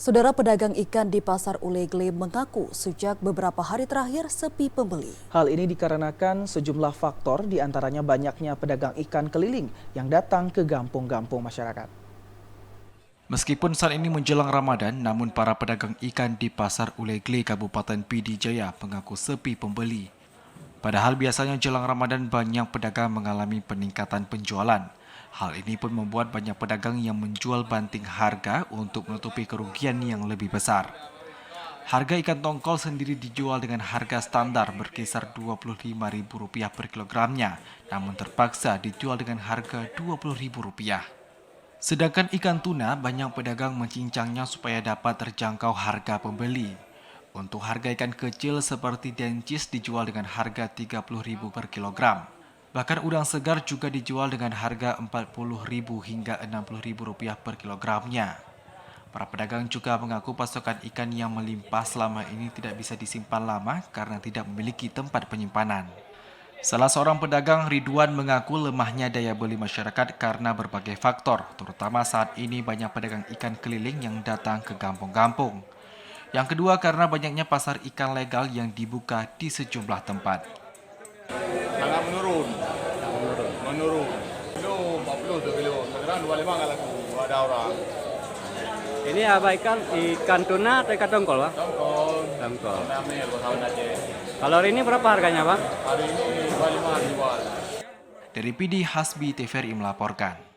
Saudara pedagang ikan di Pasar Ulegle mengaku sejak beberapa hari terakhir sepi pembeli. Hal ini dikarenakan sejumlah faktor, diantaranya banyaknya pedagang ikan keliling yang datang ke kampung-kampung masyarakat. Meskipun saat ini menjelang Ramadan, namun para pedagang ikan di Pasar Ulegle, Kabupaten PD Jaya mengaku sepi pembeli. Padahal biasanya jelang Ramadan banyak pedagang mengalami peningkatan penjualan. Hal ini pun membuat banyak pedagang yang menjual banting harga untuk menutupi kerugian yang lebih besar. Harga ikan tongkol sendiri dijual dengan harga standar berkisar Rp25.000 per kilogramnya, namun terpaksa dijual dengan harga Rp20.000. Sedangkan ikan tuna, banyak pedagang mencincangnya supaya dapat terjangkau harga pembeli. Untuk harga ikan kecil seperti dencis dijual dengan harga Rp30.000 per kilogram. Bahkan udang segar juga dijual dengan harga Rp40.000 hingga Rp60.000 per kilogramnya. Para pedagang juga mengaku pasokan ikan yang melimpah selama ini tidak bisa disimpan lama karena tidak memiliki tempat penyimpanan. Salah seorang pedagang, Ridwan, mengaku lemahnya daya beli masyarakat karena berbagai faktor, terutama saat ini banyak pedagang ikan keliling yang datang ke kampung-kampung. Yang kedua karena banyaknya pasar ikan legal yang dibuka di sejumlah tempat. Sangat menurun. Kilo 40 tuh kilo. Sekarang 25 nggak laku. Ada orang. Ini apa ikan tuna atau ikan tongkol, Pak? Tongkol. Kalau hari ini berapa harganya, Pak? Hari ini 25 dijual. Dari PD Hasbi TVRI melaporkan.